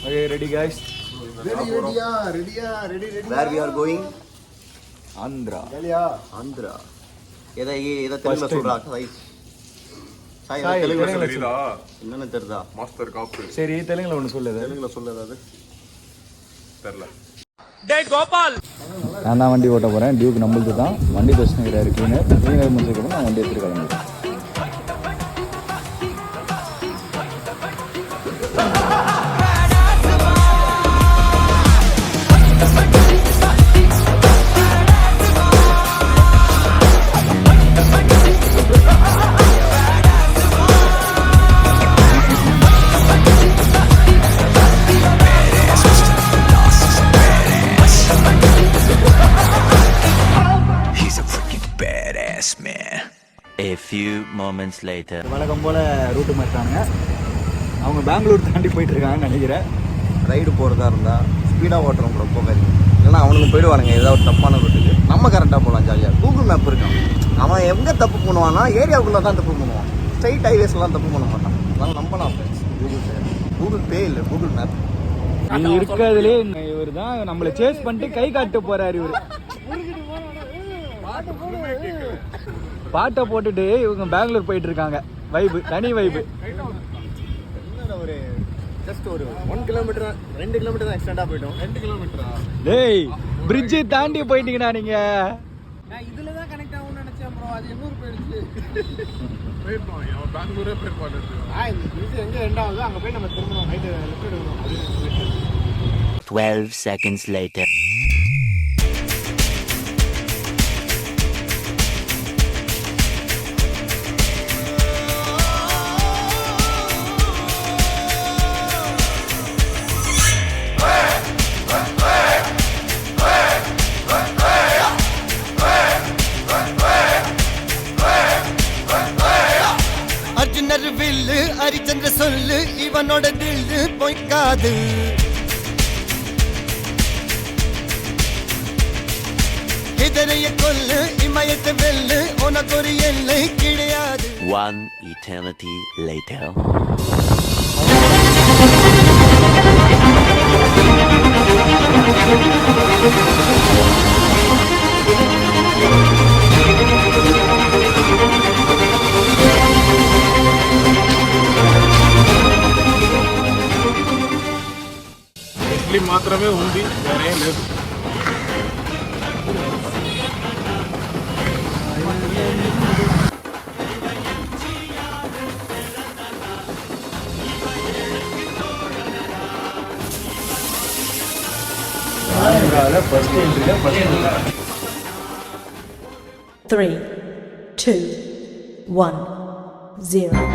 Okay, ready guys? Ready. Where we are going? Andhra. Andhra. எதை தெலுங்குல சொல்றா சாய் தெலுங்குல தெரியுதா என்னன்னு தெரியுதா மாஸ்டர் காப்பு சரி தெலுங்குல ஒன்று சொல்லுது தெலுங்குல சொல்லுது அது தெரியல. டேய் கோபால், நான் தான் வண்டி ஓட்ட போகிறேன். டியூக் நம்மளுக்கு தான் வண்டி தச்சுனுங்கிறாரு கிளீனர் முடிஞ்சதுக்கப்புறம் நான் வண்டி எடுத்துட்டு கிளம்புறேன். A few moments later. வழக்கம் போல் ரூட்டு மாட்டாங்க. அவங்க பெங்களூர் தாண்டி போயிட்டு இருக்காங்கன்னு நினைக்கிறேன். ரைடு போகிறதா இருந்தால் ஸ்பீடாக ஓட்டுறவங்க ரொம்ப கறி, இல்லைன்னா அவனுக்கு போயிடுவானுங்க ஏதாவது ஒரு தப்பான ரூட்டுக்கு. நம்ம கரெக்டாக போகலாம் ஜாலியாக. கூகுள் மேப் இருக்கான், அவன் எங்கே தப்பு பண்ணுவான்னா ஏரியாவுக்குள்ளே தான் தப்பு பண்ணுவான். ஸ்ட்ரைட் ஹைவேஸ்லாம் தப்பு பண்ண மாட்டான். அதனால் நம்பலாம் ஃப்ரெண்ட்ஸ். கூகுள் பே இல்லை, கூகுள் மேப். இது இருக்கிறதுலே இவர் தான் நம்மளை சேஸ் பண்ணிட்டு கை காட்டு போறாரு. இவர் பாட்டை போட்டுட்டு இவங்க பெங்களூர் போயிட்டு இருக்காங்க. வைபு, தனி வைபு. ஒரு ஜஸ்ட் ஒரு 1 கிலோமீட்டர் 2 கிலோமீட்டர் தான் எக்ஸ்டெண்டா போயிட்டோம். 2 கிலோமீட்டரா? டேய் பிரிட்ஜ் தாண்டி போயிட்டீங்கடா நீங்க. நான் இதுல தான் கனெக்ட் ஆகும்னு நினைச்சேன் ப்ரோ, அது எங்க ஊர் போயிடுச்சு. போயிருப்பான் அவன் பெங்களூரே போயிருப்பான். இந்த பிரிட்ஜ் எங்க எண்ட் ஆகுதோ அங்க போய் நம்ம திரும்பணும், ரைட் லெஃப்ட் எடுக்கணும். 12 seconds later. அர்ஜுனர் வில்லு ஹரிச்சந்திர சொல்லு இவனோட தில்லு பொய்க்காது. இதரைய கொல்லு இமயத்தை வெல்லு உனக்கு ஒரு எல்லை கிடையாது. One eternity later. ఇడ్లీ మాత్రమే ఉంది, వేరే లేదు. ஃபர்ஸ்ட் என்ட்ரில ஃபர்ஸ்ட் 3, 2, 1, 0.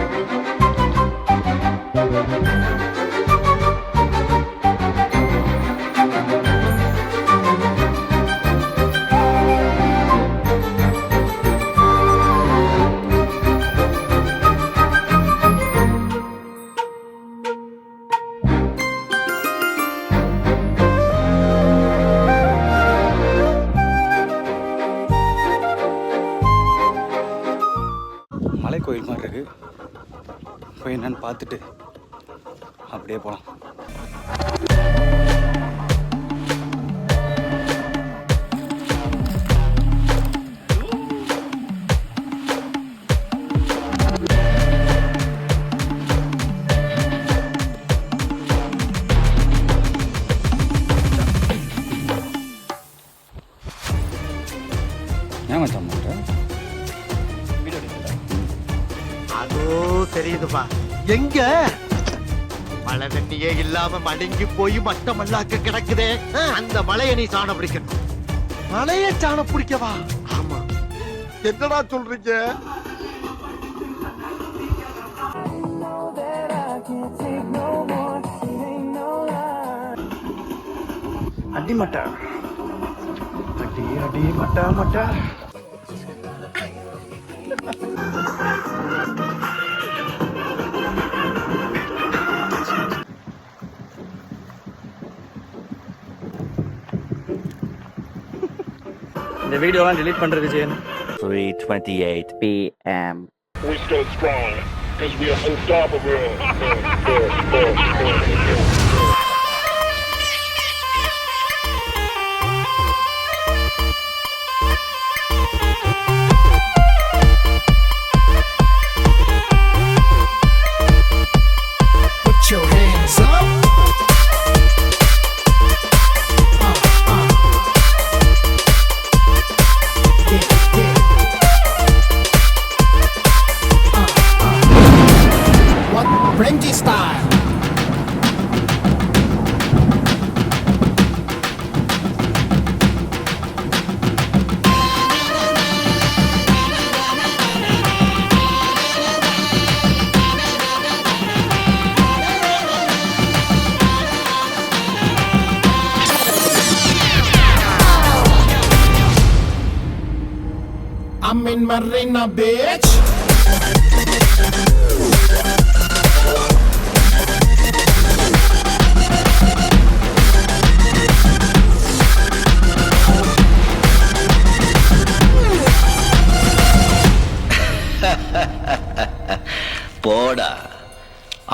கோயில் மாதிரி இருக்கு. போய் என்னன்னு பார்த்துட்டு அப்படியே போகலாம். ஏன் மச்சான் பண்ணுறேன்? தெரியுதுப்பா, எங்க மழை தண்ணியே இல்லாம மடங்கி போய் மட்டமல்லாக்க கிடக்குதே, அந்த மலையை நீ சாண பிடிக்கணும். மலைய சாண பிடிக்கவா? ஆமா. என்னடா சொல்றீங்க? அடிமட்டா அடி மட்டா மட்டா. இந்த வீடியோலாம் delete பண்றது செய்யணும். 3:28 p.m. We still strong because we are unstoppable. Frenchy style. I'm in Marina Beach. போடா,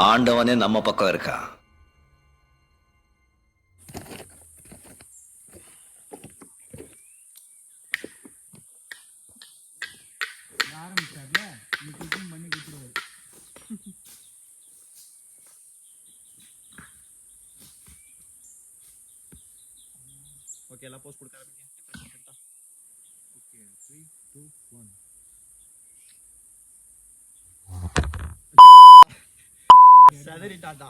ஆண்டவனே நம்ம பக்கம் இருக்கான். ஓகே எல்லாம் போஸ்ட் கொடுக்க ஆரம்பிங்க. ஓகே 3 2 1 சதறி டாடா.